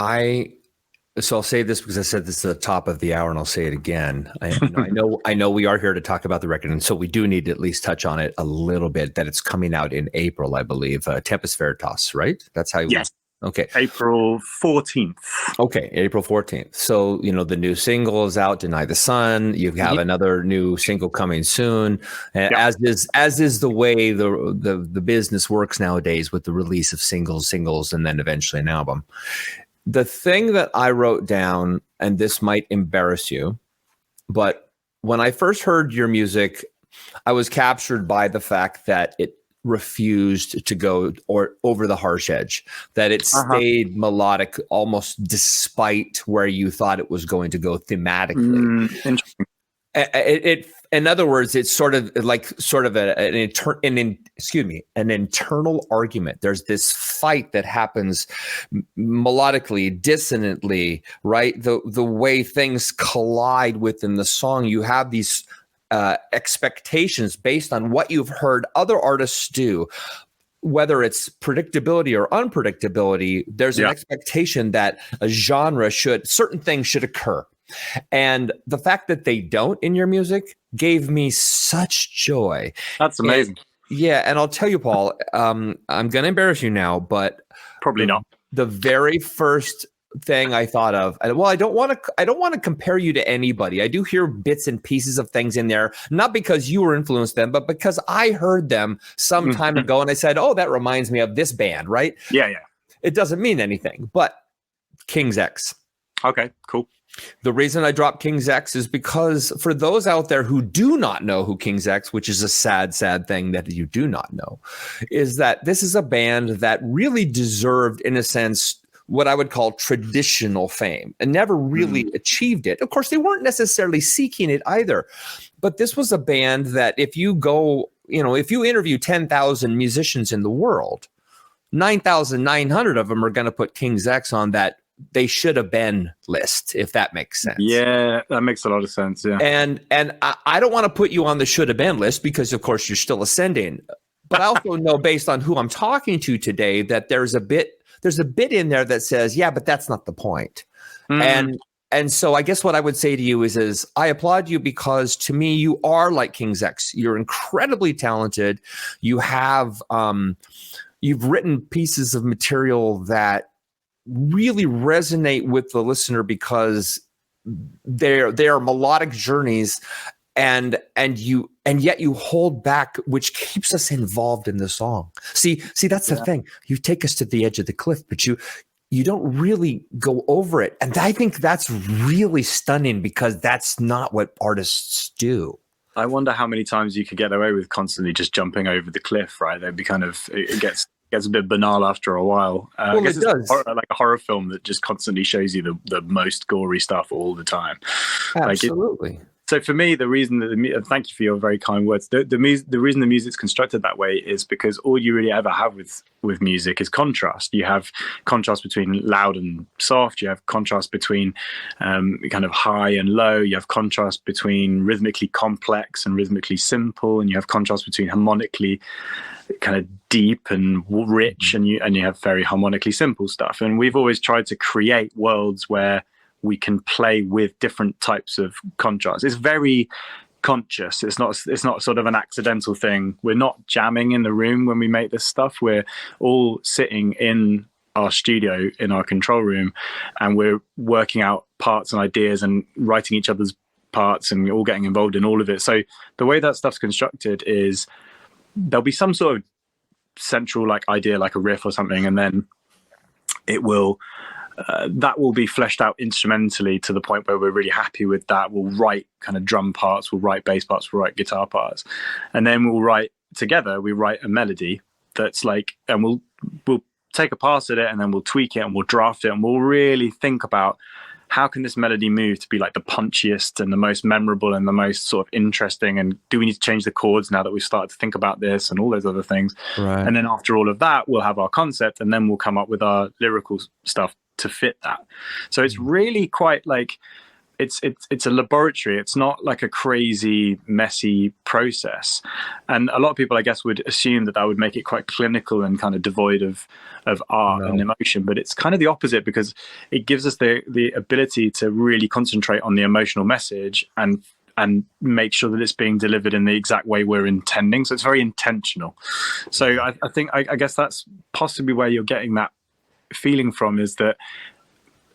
so I'll say this because I said this at the top of the hour, and I'll say it again. I know we are here to talk about the record, and so we do need to at least touch on it a little bit. That it's coming out in April, I believe. Tempest Veritas, right? That's how. Yes. Okay. April 14th. Okay, April 14th. So you know the new single is out. Deny the Sun. You have another new single coming soon, as is the way the business works nowadays with the release of singles, and then eventually an album. The thing that I wrote down, and this might embarrass you, but when I first heard your music, I was captured by the fact that it refused to go over the harsh edge, that it stayed melodic almost despite where you thought it was going to go thematically. Interesting. In other words, it's sort of an internal argument. There's this fight that happens melodically, dissonantly, right? The way things collide within the song, you have these expectations based on what you've heard other artists do. Whether it's predictability or unpredictability, there's an expectation that certain things should occur. And the fact that they don't in your music gave me such joy. That's amazing. And I'll tell you, Paul, I'm going to embarrass you now, but probably not. The very first thing I thought of. Well, I don't want to compare you to anybody. I do hear bits and pieces of things in there, not because you were influenced them, but because I heard them some time ago and I said, oh, that reminds me of this band, right? Yeah. It doesn't mean anything, but King's X. Okay, cool. The reason I dropped King's X is because for those out there who do not know who King's X, which is a sad thing that you do not know, is that this is a band that really deserved, in a sense, what I would call traditional fame and never really achieved it. Of course, they weren't necessarily seeking it either, but this was a band that if you interview 10,000 musicians in the world, 9,900 of them are going to put King's X on that they should have been list, if that makes sense. Yeah, that makes a lot of sense. Yeah. And I don't want to put you on the should have been list because of course you're still ascending, but I also know based on who I'm talking to today that there's a bit in there that says, yeah, but that's not the point. And so I guess what I would say to you is I applaud you because to me, you are like King's X. You're incredibly talented. You have, you've written pieces of material that really resonate with the listener because they are melodic journeys and yet you hold back, which keeps us involved in the song. See, that's the thing. You take us to the edge of the cliff, but you don't really go over it. And I think that's really stunning because that's not what artists do. I wonder how many times you could get away with constantly just jumping over the cliff, right? They'd be it gets a bit banal after a while. Well, I guess it does. Like a horror film that just constantly shows you the most gory stuff all the time. Absolutely. So for me, the reason that thank you for your very kind words. The reason the music's constructed that way is because all you really ever have with music is contrast. You have contrast between loud and soft. You have contrast between kind of high and low. You have contrast between rhythmically complex and rhythmically simple, and you have contrast between harmonically kind of deep and rich, and you have very harmonically simple stuff. And we've always tried to create worlds where we can play with different types of contrast. It's very conscious. It's not sort of an accidental thing. We're not jamming in the room when we make this stuff. We're all sitting in our studio, in our control room, and we're working out parts and ideas and writing each other's parts and all getting involved in all of it. So the way that stuff's constructed is there'll be some sort of central like idea, like a riff or something, and then it will that will be fleshed out instrumentally to the point where we're really happy with that. We'll write kind of drum parts, we'll write bass parts, we'll write guitar parts, and then we'll write together. We write a melody that's like, and we'll take a pass at it, and then we'll tweak it, and we'll draft it, and we'll really think about how can this melody move to be like the punchiest and the most memorable and the most sort of interesting, and do we need to change the chords now that we've started to think about this and all those other things. Right. And then after all of that, we'll have our concept, and then we'll come up with our lyrical stuff to fit that. So it's really quite like it's a laboratory. It's not like a crazy messy process, and a lot of people I guess would assume that would make it quite clinical and kind of devoid of art and emotion, but it's kind of the opposite, because it gives us the ability to really concentrate on the emotional message and make sure that it's being delivered in the exact way we're intending. So it's very intentional. So I think I guess that's possibly where you're getting that feeling from, is that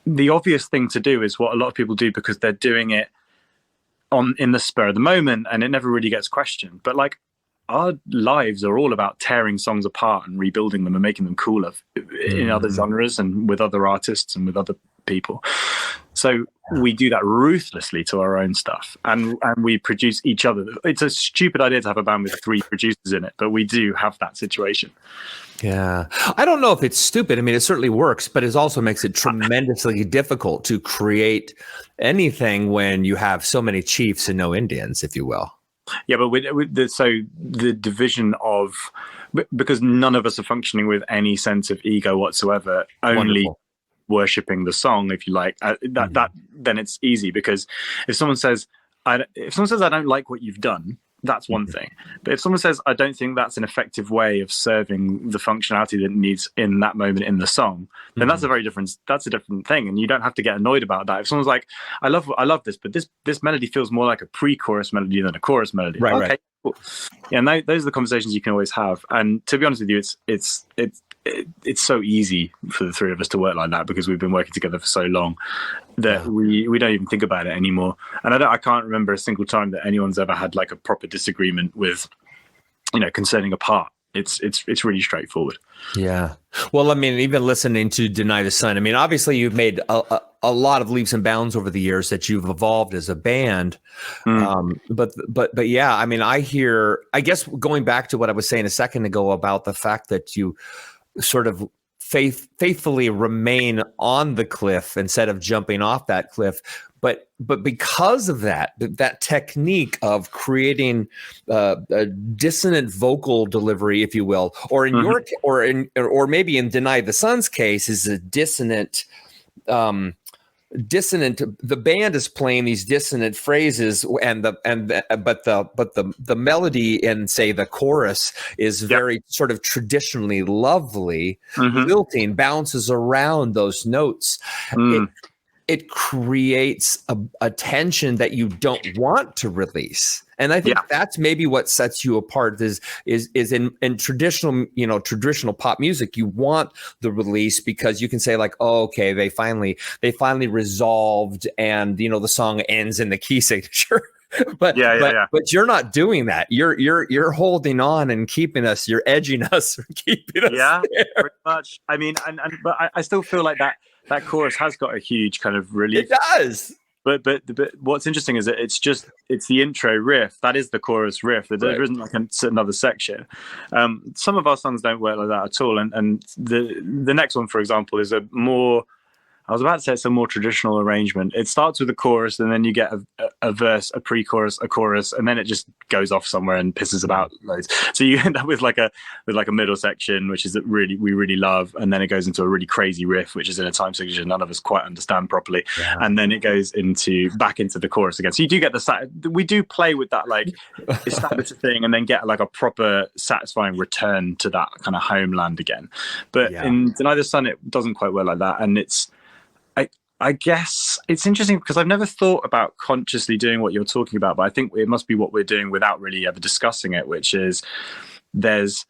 the obvious thing to do is what a lot of people do because they're doing it in the spur of the moment, and it never really gets questioned. But like, our lives are all about tearing songs apart and rebuilding them and making them cooler in other genres and with other artists and with other people. So we do that ruthlessly to our own stuff, and we produce each other. It's a stupid idea to have a band with 3 producers in it, but we do have that situation. Yeah. I don't know if it's stupid. I mean, it certainly works, but it also makes it tremendously difficult to create anything when you have so many chiefs and no Indians, if you will. Yeah, but the division of, because none of us are functioning with any sense of ego whatsoever, only worshipping the song, if you like, that then it's easy, because if someone says I don't like what you've done, that's one thing. But if someone says I don't think that's an effective way of serving the functionality that it needs in that moment in the song, then that's a different thing, and you don't have to get annoyed about that. If someone's like, I love this, but this melody feels more like a pre-chorus melody than a chorus melody. Right. Cool. Yeah, and those are the conversations you can always have. And to be honest with you, it's so easy for the three of us to work like that because we've been working together for so long that we don't even think about it anymore. And I can't remember a single time that anyone's ever had like a proper disagreement with, concerning a part. It's really straightforward. Yeah. Well, I mean, even listening to Deny the Sun, I mean, obviously you've made a lot of leaps and bounds over the years that you've evolved as a band. But yeah, I mean, I guess going back to what I was saying a second ago about the fact that you sort of faithfully remain on the cliff instead of jumping off that cliff. But because of that technique of creating a dissonant vocal delivery, if you will, or in your or maybe in Deny the Sun's case, is a dissonant. The band is playing these dissonant phrases, but the melody in, say, the chorus is very sort of traditionally lovely, lilting, bounces around those notes. It creates a tension that you don't want to release. And I think that's maybe what sets you apart is in traditional pop music, you want the release because you can say like, oh, okay, they finally resolved and, the song ends in the key signature. But you're not doing that. You're holding on and keeping us, you're edging us, keeping us there. Pretty much. I mean, but I still feel like that chorus has got a huge kind of relief. It does. But what's interesting is that it's the intro riff. That is the chorus riff. There isn't like another section. Some of our songs don't work like that at all. And the next one, for example, is I was about to say it's a more traditional arrangement. It starts with a chorus, and then you get a verse, a pre-chorus, a chorus, and then it just goes off somewhere and pisses about loads. So you end up with like a middle section, which is we really love, and then it goes into a really crazy riff, which is in a time signature none of us quite understand properly, and then it goes back into the chorus again. So you do get we do play with that like established thing, and then get like a proper satisfying return to that kind of homeland again. But in Deny the Sun, it doesn't quite work like that, and I guess it's interesting because I've never thought about consciously doing what you're talking about, but I think it must be what we're doing without really ever discussing it, which is there's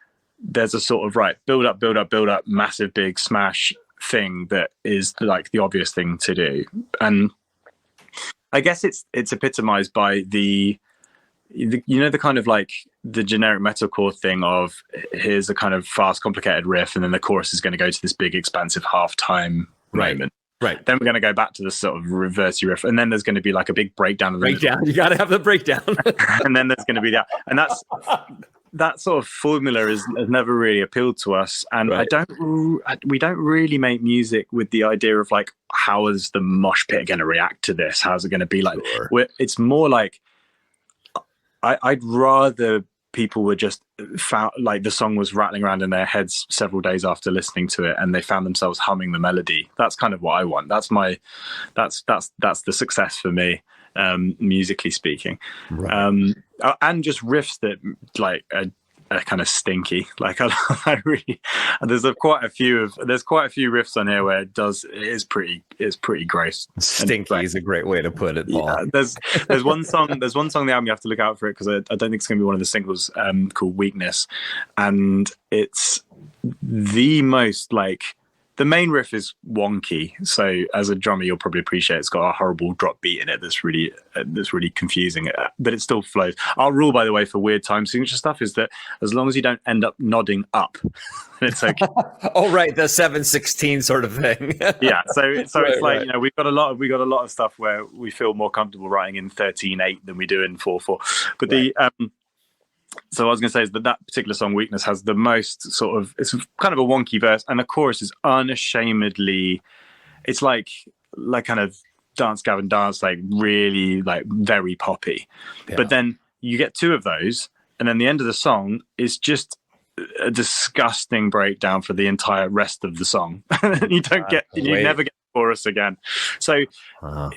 a sort of build up, massive big smash thing that is like the obvious thing to do. And I guess it's epitomized by the kind of like the generic metalcore thing of here's a kind of fast, complicated riff, and then the chorus is going to go to this big, expansive halftime moment. Right. Then we're going to go back to this sort of reversey riff, and then there's going to be like a big breakdown. You got to have the breakdown. And then there's going to be that, and that sort of formula has never really appealed to us. And we don't really make music with the idea of like, how is the mosh pit going to react to this? How's it going to be like? Sure. It's more like I'd rather people were just found like the song was rattling around in their heads several days after listening to it, and they found themselves humming the melody. That's kind of what I want. That's the success for me, musically speaking. Right. And just riffs that like are kind of stinky. Like I really, there's quite a few riffs on here where it is pretty gross. Stinky is a great way to put it, Paul. Yeah, there's one song on the album you have to look out for it, because I don't think it's going to be one of the singles, called Weakness, and it's the most like. The main riff is wonky, so as a drummer, you'll probably appreciate it's got a horrible drop beat in it that's really confusing, but it still flows. Our rule, by the way, for weird time signature stuff is that as long as you don't end up nodding up, it's okay. Oh, right, the 7/16 sort of thing. Yeah, so it's like we've got a lot of stuff where we feel more comfortable writing in 13/8 than we do in 4/4. But so I was going to say is that particular song, Weakness, has the most sort of, it's kind of a wonky verse, and the chorus is unashamedly, it's like kind of Dance Gavin Dance, like really like very poppy. Yeah. But then you get two of those, and then the end of the song is just a disgusting breakdown for the entire rest of the song. You never get the chorus again. So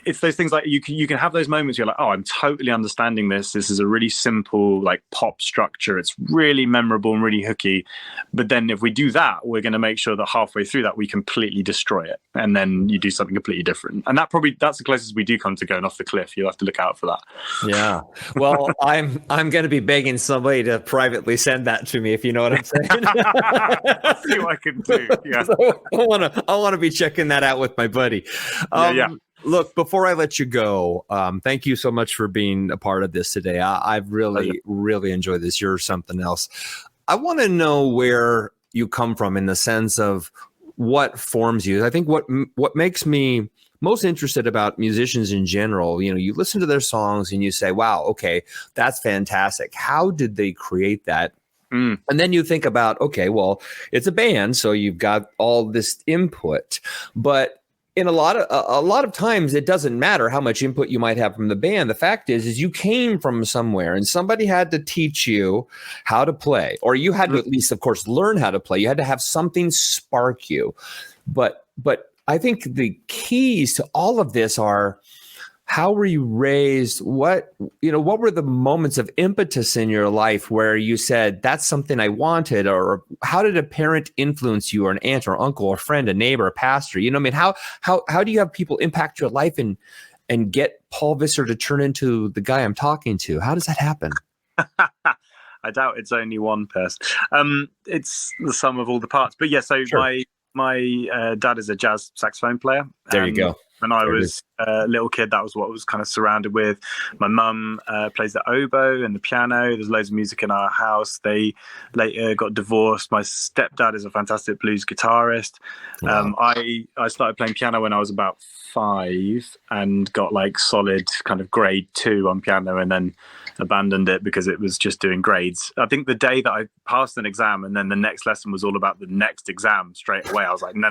it's those things like you can have those moments you're like, oh, I'm totally understanding this. This is a really simple like pop structure. It's really memorable and really hooky. But then if we do that, we're going to make sure that halfway through that we completely destroy it, and then you do something completely different. And that's the closest we do come to going off the cliff. You'll have to look out for that. Yeah. Well, I'm going to be begging somebody to privately send that to me, if you know what I'm saying. I'll see what I can do. Yeah. I want to be checking that out with my buddy. Yeah. Look, before I let you go, thank you so much for being a part of this today. I've really enjoyed this. You're something else. I want to know where you come from in the sense of what forms you. I think what makes me most interested about musicians in general, you listen to their songs and you say, wow, okay, that's fantastic. How did they create that? And then you think about, okay, well, it's a band, so you've got all this input, but in a lot of times, it doesn't matter how much input you might have from the band. The fact is you came from somewhere and somebody had to teach you how to play, or you had to at least, of course, learn how to play. You had to have something spark you. But I think the keys to all of this are, how were you raised? What were the moments of impetus in your life where you said, that's something I wanted? Or how did a parent influence you, or an aunt or uncle or friend, a neighbor, a pastor? How do you have people impact your life and get Paul Visser to turn into the guy I'm talking to? How does that happen? I doubt it's only one person. It's the sum of all the parts. But yeah, so sure. My dad is a jazz saxophone player. There you go. When I was a little kid, that was what I was kind of surrounded with. My mum plays the oboe and the piano. There's loads of music in our house. They later got divorced. My stepdad is a fantastic blues guitarist. Wow. I started playing piano when I was about 5 and got like solid kind of grade 2 on piano, and then abandoned it because it was just doing grades. I think the day that I passed an exam and then the next lesson was all about the next exam straight away, I was like, no.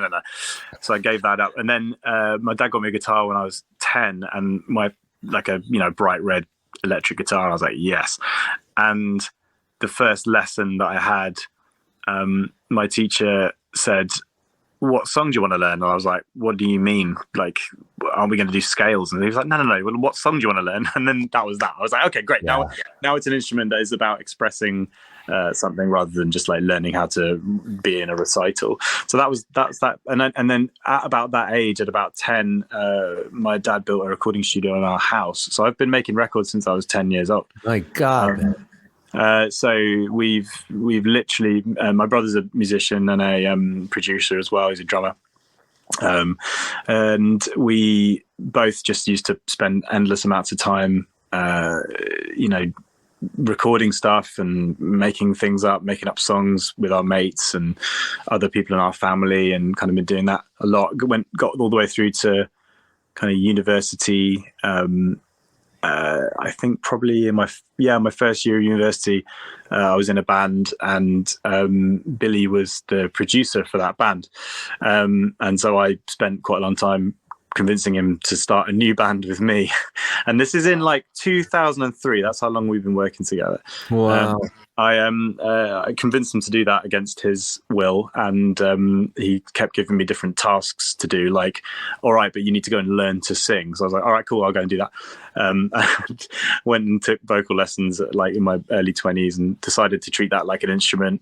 So I gave that up. And then my dad got me a guitar when I was 10, and my bright red electric guitar. I was like, yes. And the first lesson that I had, my teacher said, what song do you want to learn? And I was like, what do you mean? Like, are we going to do scales? And he was like, no. Well, what song do you want to learn? And then that was that. I was like, okay, great. Yeah. Now it's an instrument that is about expressing something rather than just like learning how to be in a recital. So that's that. And then at about that age, at about 10, my dad built a recording studio in our house. So I've been making records since I was 10 years old. My God. So we've literally, my brother's a musician and a producer as well. He's a drummer. And we both just used to spend endless amounts of time, recording stuff and making up songs with our mates and other people in our family, and kind of been doing that a lot. Got all the way through to kind of university. I think probably in my first year of university, I was in a band, and Billy was the producer for that band. And so I spent quite a long time convincing him to start a new band with me. And this is in like 2003. That's how long we've been working together. Wow. I convinced him to do that against his will, and he kept giving me different tasks to do, like, all right, but you need to go and learn to sing. So I was like, all right, cool, I'll go and do that. And went and took vocal lessons like in my early 20s and decided to treat that like an instrument.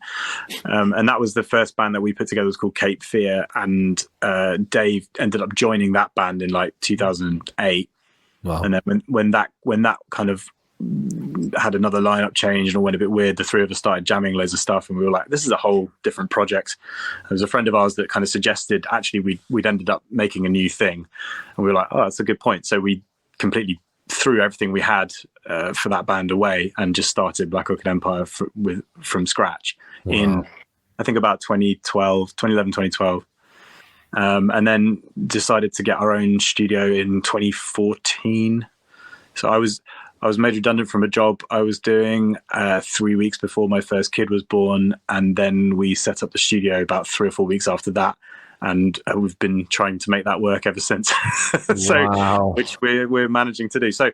And that was the first band that we put together. It was called Cape Fear, and Dave ended up joining that band in like 2008. Wow. And then when that kind of had another lineup change and it went a bit weird, the three of us started jamming loads of stuff, and we were like, this is a whole different project. There was a friend of ours that kind of suggested actually we'd ended up making a new thing, and we were like, oh, that's a good point. So we completely threw everything we had for that band away and just started Black Orchid Empire from scratch. Wow. In I think about 2011 2012, and then decided to get our own studio in 2014. So I was made redundant from a job I was doing 3 weeks before my first kid was born, and then we set up the studio about 3 or 4 weeks after that, and we've been trying to make that work ever since. Wow. Which we're managing to do. So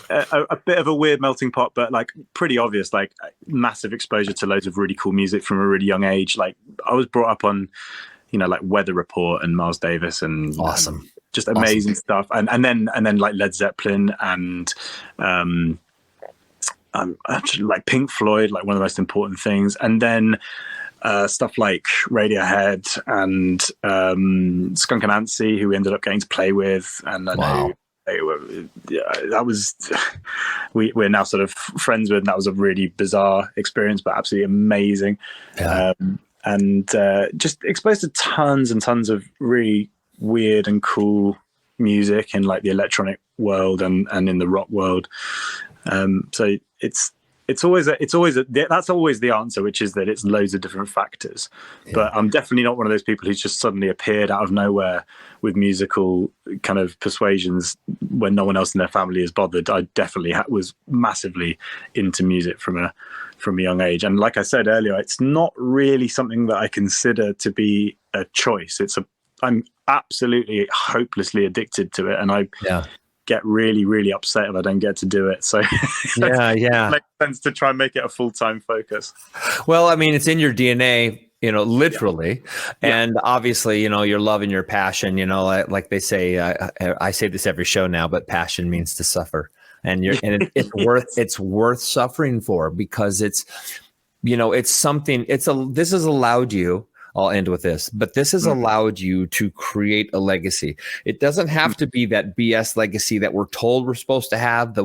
a bit of a weird melting pot, but like pretty obvious, like massive exposure to loads of really cool music from a really young age. Like I was brought up on like Weather Report and Miles Davis and Awesome. just amazing stuff. And then like Led Zeppelin and actually like Pink Floyd, like one of the most important things. And then stuff like Radiohead and Skunk Anansie, who we ended up getting to play with. And I know that was we're now sort of friends with, and that was a really bizarre experience, but absolutely amazing. And just exposed to tons and tons of really weird and cool music in like the electronic world and in the rock world. So that's always the answer, which is that it's loads of different factors. But I'm definitely not one of those people who's just suddenly appeared out of nowhere with musical kind of persuasions when no one else in their family is bothered. I definitely was massively into music from a young age. And like I said earlier, it's not really something that I consider to be a choice. I'm absolutely hopelessly addicted to it. And I get really, really upset if I don't get to do it. So it makes sense to try and make it a full-time focus. Well, I mean, it's in your DNA, literally. And obviously, your love and your passion, like they say, I say this every show now, but passion means to suffer. And it's worth suffering for, because it's something, this has allowed you, I'll end with this, but this has allowed you to create a legacy. It doesn't have to be that BS legacy that we're told we're supposed to have, the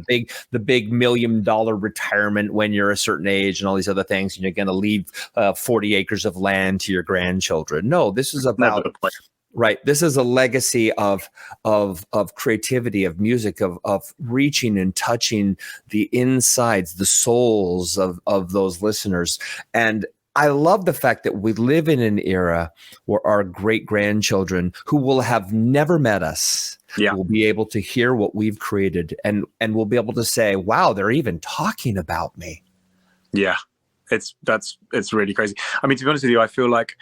big $1 million retirement when you're a certain age and all these other things, and you're going to leave 40 acres of land to your grandchildren. No, this is about right. This is a legacy of creativity, of music, of reaching and touching the insides, the souls of those listeners. And I love the fact that we live in an era where our great grandchildren, who will have never met us, will be able to hear what we've created, and will be able to say, wow, they're even talking about me. Yeah, it's really crazy. I mean, to be honest with you, I feel like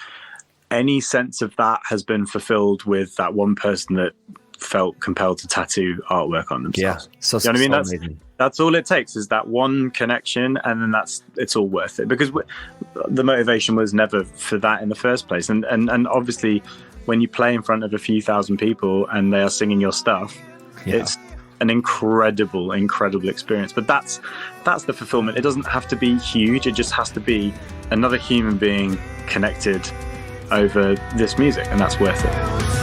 any sense of that has been fulfilled with that one person that felt compelled to tattoo artwork on themselves. Yeah, so, you know what I mean? That's all it takes, is that one connection, and then it's all worth it, because the motivation was never for that in the first place. And obviously, when you play in front of a few thousand people and they are singing your stuff, it's an incredible experience. But that's the fulfillment. It doesn't have to be huge. It just has to be another human being connected over this music, and that's worth it.